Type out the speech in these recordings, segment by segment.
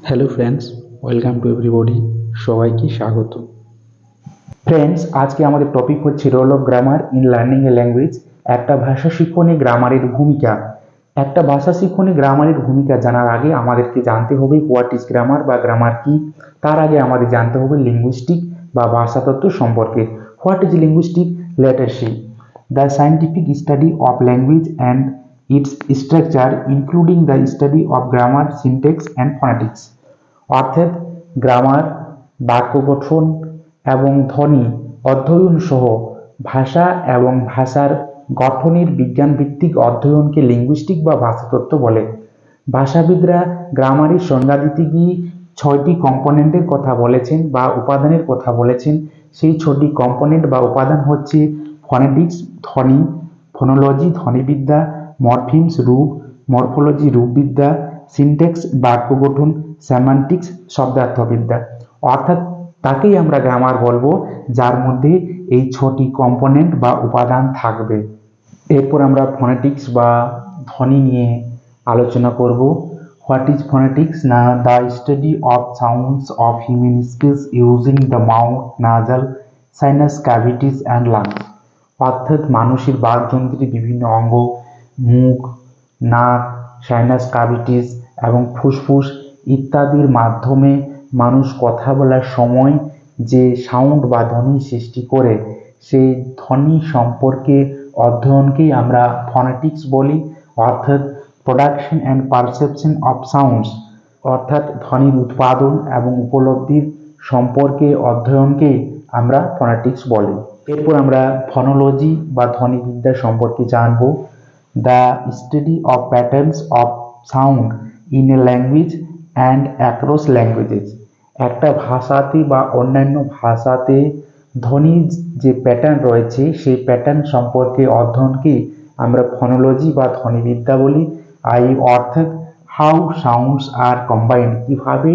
Hello friends, welcome to everybody. সবাইকে স্বাগত। Friends, আজকে আমাদের টপিক হচ্ছে role of grammar in learning a language. একটা ভাষা শিক্ষণে গ্রামারের ভূমিকা। একটা ভাষা শিক্ষণে গ্রামারের ভূমিকা জানার আগে আমাদেরকে জানতে হবে হোয়াট ইজ গ্রামার বা গ্রামার কি। তার আগে আমাদের জানতে হবে লিঙ্গুইস্টিক বা ভাষাতত্ত্ব সম্পর্কে। What is linguistic? Late us C. The scientific study of language and its structure, including the study of grammar, syntax, and phonetics. অর্থাৎ গ্রামার, বাক্য গঠন এবং ধ্বনি অধ্যয়ন সহ ভাষা এবং ভাষার গঠনের বিজ্ঞানভিত্তিক অধ্যয়নকে লিঙ্গুইস্টিক বা ভাষাতত্ত্ব বলে। ভাষাবিদরা গ্রামারের সংজ্ঞা দিতে গিয়ে 6টি কম্পোনেন্টের কথা বলেছেন বা উপাদানের কথা বলেছেন। সেই 6টি কম্পোনেন্ট বা উপাদান হচ্ছে ফনেটিক্স ধ্বনি, ফোনোলজি ধ্বনিবিদ্যা, মরফিমস রূপ, মরফোলজি রূপবিদ্যা, সিনট্যাক্স বাক্য গঠন, সেমান্টিক্স শব্দার্থবিদ্যা। অর্থাৎ তাকেই আমরা গ্রামার বলবো, যার মধ্যে এই 6টি কম্পোনেন্ট বা উপাদান থাকবে। এরপর আমরা ফনেটিক্স বা ধ্বনি নিয়ে আলোচনা করব। What is phonetics? না, the study of sounds of human speech using the mouth, nasal, sinus cavities and lungs. অর্থাৎ মানুষের বাকযন্ত্রের বিভিন্ন অঙ্গ, মুখ, নাক, সাইনাস ক্যাভিটিস এবং ফুসফুস ইত্যাদির মাধ্যমে মানুষ কথা বলার সময় যে সাউন্ড বা ধ্বনি সৃষ্টি করে, সেই ধ্বনি সম্পর্কে অধ্যয়নকেই আমরা ফনেটিক্স বলি। অর্থাৎ production and perception of sounds, অর্থাৎ ধ্বনির উৎপাদন এবং উপলব্ধির সম্পর্কে অধ্যয়নকে আমরা ফনেটিক্স বলি। এরপর আমরা ফনোলজি বা ধ্বনিবিদ্যা সম্পর্কে জানব। The study of patterns of sound in a language and across languages. একটা ভাষাতে বা অন্যান্য ভাষাতে ধ্বনির যে প্যাটার্ন রয়েছে, সেই প্যাটার্ন সম্পর্কে অধ্যয়নকে আমরা ফনোলজি বা ধ্বনিবিদ্যা বলি। অর্থাৎ হাউ সাউন্ডস আর কম্বাইন্ড, কিভাবে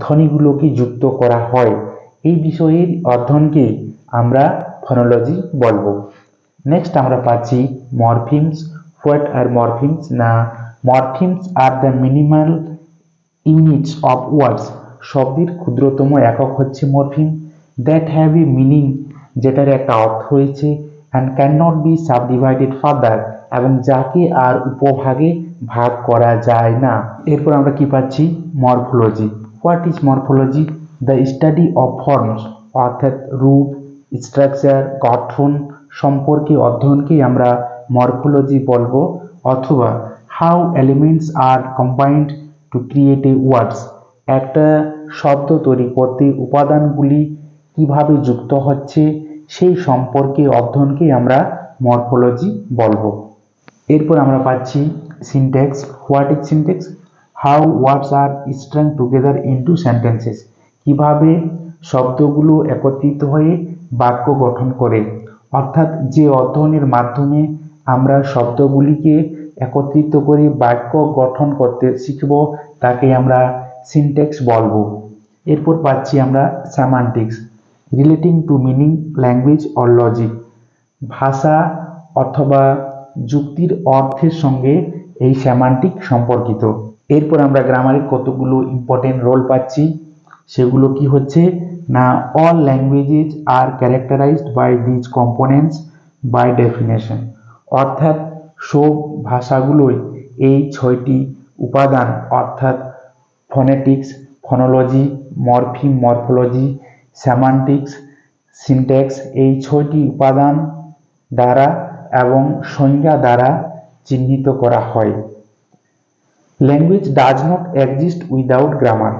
ধ্বনিগুলোকে যুক্ত করা হয়, এই বিষয়ের অধ্যয়নকে আমরা ফনোলজি বলবো। নেক্সট আমরা পাচ্ছি মরফিমস। What are morphemes? না, morphemes are the minimal units of words. শব্দের ক্ষুদ্রতম একক হচ্ছে morpheme. That have a meaning, যেটার একটা অর্থ রয়েছে, and can not be subdivided further, এবং যাকে আর উপভাগে ভাগ করা যায় না। এরপর আমরা কি পাচ্ছি? Morphology. What is morphology? The study of forms, অর্থাৎ রূপ, স্ট্রাকচার, গঠন সম্পর্কে অধ্যয়নকেই আমরা মরফোলজি বলবো। অথবা how elements are combined to create a words, একটা শব্দ তৈরি করতে উপাদানগুলি কিভাবে যুক্ত হচ্ছে, সেই সম্পর্কে অধ্যয়নকেই আমরা মরফোলজি বলবো। এরপর আমরা পাচ্ছি syntax. What is syntax? How words are strung together into sentences, কিভাবে শব্দগুলো একত্রিত হয়ে বাক্য গঠন করে। অর্থাৎ যে অধ্যয়নের মাধ্যমে আমরা শব্দগুলিকে একত্রিত করে বাক্য গঠন করতে শিখব, তাকে আমরা সিনট্যাক্স বলবো। এরপর পাচ্ছি আমরা semantics. Relating to meaning, language or logic, ভাষা অথবা যুক্তির অর্থের সঙ্গে এই সেমান্টিক সম্পর্কিত। এরপর আমরা গ্রামারের কতগুলো ইম্পর্টেন্ট রোল পাচ্ছি। সেগুলো কি হচ্ছে? না, all languages are characterized by these components by definition. অর্থাৎ সব ভাষাগুলোই এই 6টি উপাদান, অর্থাৎ phonetics, phonology, morpheme morphology, semantics, syntax, এই 6টি উপাদান দ্বারা এবং সংজ্ঞা দ্বারা চিহ্নিত করা হয়। Language does not exist without grammar.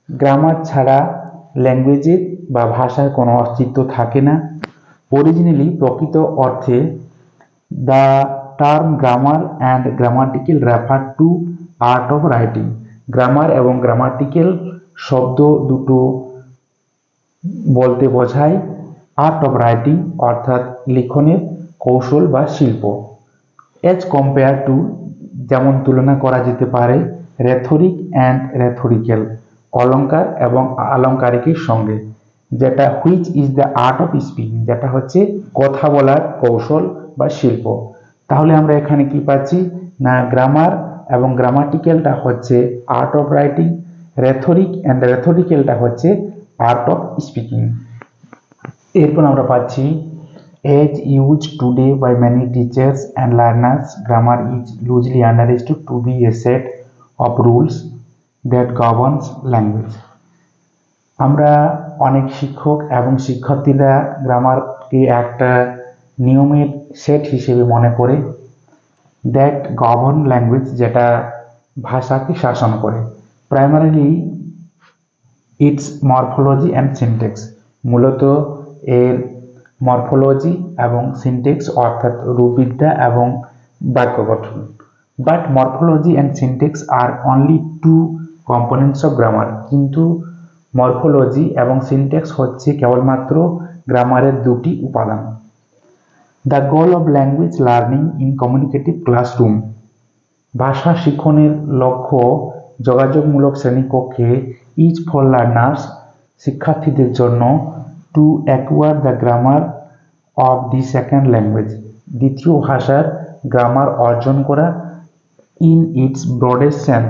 Grammar ছাড়া ল্যাঙ্গুয়েজের বা ভাষার কোনো অস্তিত্ব থাকে না। অরিজিনালি, প্রকৃত অর্থে, the term grammar and grammatical refer to art of writing. Grammar এবং গ্রামাটিক্যাল শব্দ দুটো বলতে বোঝায় আর্ট অফ রাইটিং, অর্থাৎ লিখনের কৌশল বা শিল্প। এজ কম্পেয়ার টু, যেমন তুলনা করা যেতে পারে রেথরিক অ্যান্ড রেথরিক্যাল, অলঙ্কার এবং আলংকারিকের সঙ্গে, যেটা which is the art of speaking, যেটা হচ্ছে কথা বলার কৌশল বা শিল্প। তাহলে আমরা এখানে কি পাচ্ছি? না, গ্রামার এবং গ্রামাটিক্যালটা হচ্ছে art of writing, rhetoric and রেথরিক্যালটা হচ্ছে আর্ট অফ স্পিকিং। এরপর আমরা পাচ্ছি as used today by many teachers and learners, grammar is loosely understood to be a set of rules that governs language. আমরা অনেক শিক্ষক এবং শিক্ষার্থীরা গ্রামারকে একটা নিয়মের সেট হিসেবে মনে করে, দ্যাট গভর্ন ল্যাঙ্গুয়েজ, যেটা ভাষাকে শাসন করে। Primarily it's morphology and syntax, মূলত এর মরফোলজি এবং সিনটেক্স অর্থাৎ রূপবিদ্যা এবং বাক্য গঠন। But morphology and syntax are only two components of grammar, কিন্তু মরফোলজি এবং সিনটেক্স হচ্ছে কেবলমাত্র গ্রামারের দুটি উপাদান। The goal of language learning in communicative classroom, ভাষা শিক্ষণের লক্ষ্য যোগাযোগমূলক শ্রেণীকক্ষে ইজ ফর লার্নার্স, শিক্ষার্থীদের জন্য, to acquire the grammar of the second language, দ্বিতীয় ভাষার গ্রামার অর্জন করা, ইন ইটস ব্রডেস্ট সেন্স,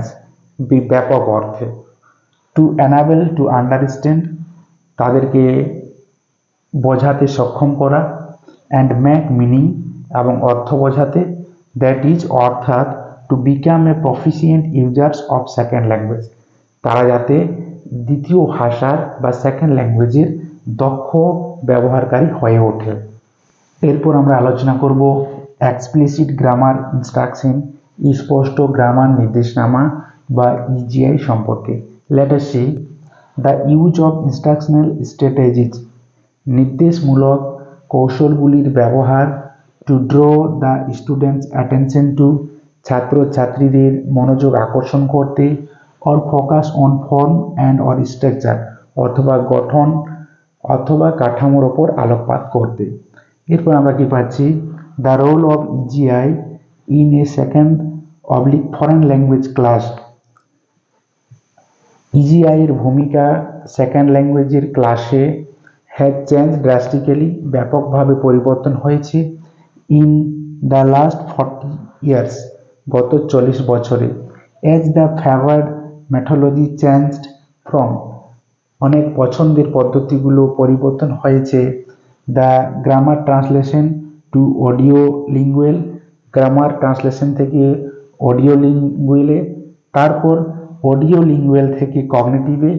ব্যাপক অর্থে, টু অ্যানাবেল টু আন্ডারস্ট্যান্ড, তাদেরকে বোঝাতে সক্ষম করা, অ্যান্ড মেক মিনিং, এবং অর্থ বোঝাতে, দ্যাট ইজ অর্থাৎ to become a proficient users of second language, তারা যাতে দ্বিতীয় ভাষার বা সেকেন্ড ল্যাঙ্গুয়েজের দক্ষ ব্যবহারকারী হয়ে ওঠে। এরপর আমরা আলোচনা করব এক্সপ্লিসিট গ্রামার ইনস্ট্রাকশন, স্পষ্ট গ্রামার নির্দেশনামা বা ইজিআই সম্পর্কে। Let us see the use of instructional strategies, নির্দেশমূলক কৌশলগুলির ব্যবহার, to draw the students attention to, ছাত্রছাত্রীদের মনোযোগ আকর্ষণ করতে, or focus on form and or structure, অথবা গঠন অথবা কাঠামোর ওপর আলোকপাত করতে। এরপর আমরা কি পাচ্ছি, the role of EGI in a second foreign language class, EGI এর ভূমিকা সেকেন্ড ল্যাঙ্গুয়েজের ক্লাসে হ্যাজ চেঞ্জ ড্রাস্টিক্যালি, ব্যাপকভাবে পরিবর্তন হয়েছে, ইন দ্য লাস্ট 40 ইয়ার্স, গত 40 বছরে, as the favoured methodology changed from, অনেক পছন্দের পদ্ধতিগুলো পরিবর্তন হয়েছে, the grammar translation to audio lingual, grammar translation থেকে অডিও লিঙ্গুয়েলে, তারপর অডিও লিঙ্গুয়েল থেকে কগনিটিভে,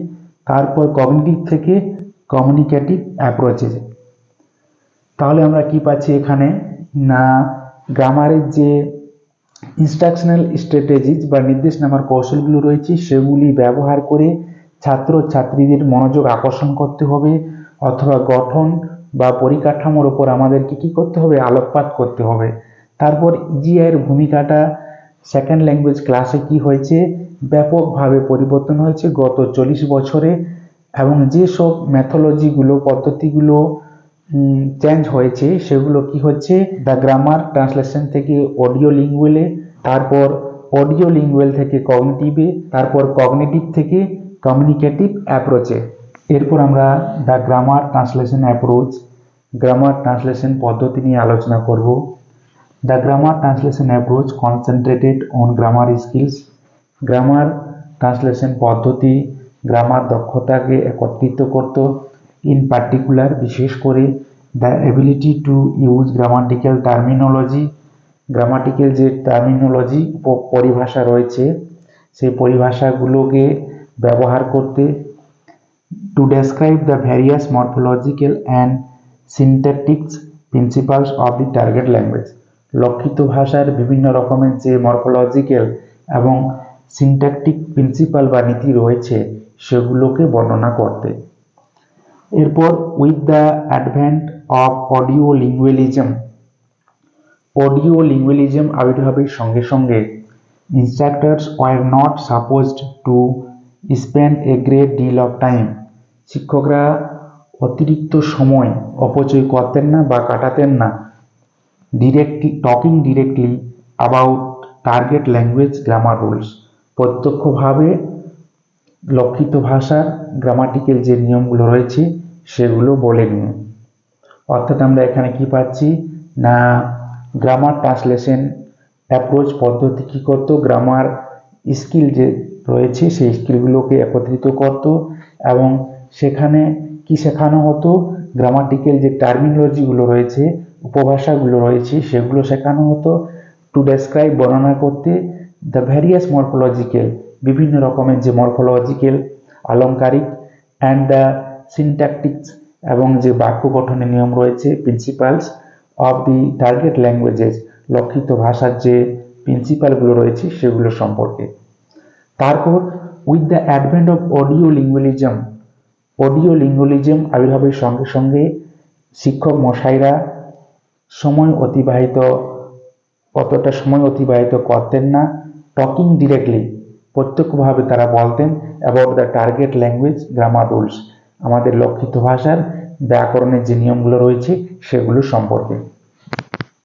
তারপর কগনিটিভ থেকে কমিউনিকেটিভ অ্যাপ্রোচে। তাহলে আমরা কি পাচ্ছি এখানে না, গ্রামারের যে ইনস্ট্রাকশনাল স্ট্র্যাটেজিজ বা নির্দেশনামার কৌশলগুলো রয়েছে সেগুলি ব্যবহার করে ছাত্রছাত্রীদের মনোযোগ আকর্ষণ করতে হবে, অথবা গঠন বা পরিকাঠামোর ওপর আমাদেরকে কি করতে হবে, আলোকপাত করতে হবে। তারপর ইজিআই এর ভূমিকাটা সেকেন্ড ল্যাঙ্গুয়েজ ক্লাসে কি হয়েছে, ব্যাপকভাবে পরিবর্তন হয়েছে গত 40 বছরে, এবং যেসব মেথোলজিগুলো পদ্ধতিগুলো চেঞ্জ হয়েছে সেগুলো কি হচ্ছে, দ্য গ্রামার ট্রান্সলেশন থেকে অডিও লিঙ্গুয়েলে, তারপর অডিও লিঙ্গুয়েল থেকে কগনিটিভে, তারপর কগনিটিভ থেকে কমিউনিকেটিভ অ্যাপ্রোচে। এরপর আমরা the grammar translation approach, grammar translation পদ্ধতি নিয়ে আলোচনা করব। The grammar translation approach concentrated on grammar skills, grammar translation পদ্ধতি গ্রামার দক্ষতাকে একত্রিত করত, ইন পার্টিকুলার বিশেষ করে, the ability to use grammatical terminology, grammatical যে টার্মিনোলজি পরিভাষা রয়েছে সেই পরিভাষাগুলোকে ব্যবহার করতে, to describe the various morphological and syntactics principles of the target language, লক্ষিত ভাষার বিভিন্ন রকমের যে মরফোলজিক্যাল এবং সিনট্যাকটিক প্রিন্সিপাল বা নীতি রয়েছে সেগুলোকে বর্ণনা করতে। এরপর with the advent of audio lingualism, audio lingualism আবির্ভাবের সঙ্গে সঙ্গে instructors were not supposed to spend a great deal of time, শিক্ষকরা অতিরিক্ত সময় অপচয় করতেন না বা কাটাতেন না talking directly about target language grammar rules, প্রত্যক্ষভাবে লক্ষিত ভাষার গ্রামাটিক্যাল যে নিয়মগুলো রয়েছে সেগুলো বলে নিন। অর্থাৎ আমরা এখানে কি পাচ্ছি না, গ্রামার ট্রান্সলেশন অ্যাপ্রোচ পদ্ধতি কি করতো, গ্রামার স্কিল যে রয়েছে সেই স্কিলগুলোকে একত্রিত করত এবং সেখানে কি শেখানো হতো, গ্রামাটিক্যাল যে টার্মিনোলজিগুলো রয়েছে, উপভাষাগুলো রয়েছে, সেগুলো শেখানো হতো। টু ডেসক্রাইব, বর্ণনা করতে, দ্য ভ্যারিয়াস মরফোলজিক্যাল, বিভিন্ন রকমের যে মরফোলজিক্যাল, আলংকারিক, অ্যান্ড দ্য সিনট্যাকটিক্স, এবং যে বাক্য গঠনের নিয়ম রয়েছে, principles of the target languages, লক্ষিত ভাষার যে প্রিন্সিপালগুলো রয়েছে সেগুলো সম্পর্কে। তারপর with the advent of audio lingualism আবির্ভাবের সঙ্গে সঙ্গে শিক্ষক মশাইরা অতটা সময় অতিবাহিত করতেন না। টকিং ডিরেক্টলি, প্রত্যক্ষভাবে তারা বলতেন about the target language grammar rules, আমাদের লক্ষিত ভাষার ব্যাকরণের যে নিয়মগুলো রয়েছে সেগুলো সম্পর্কে।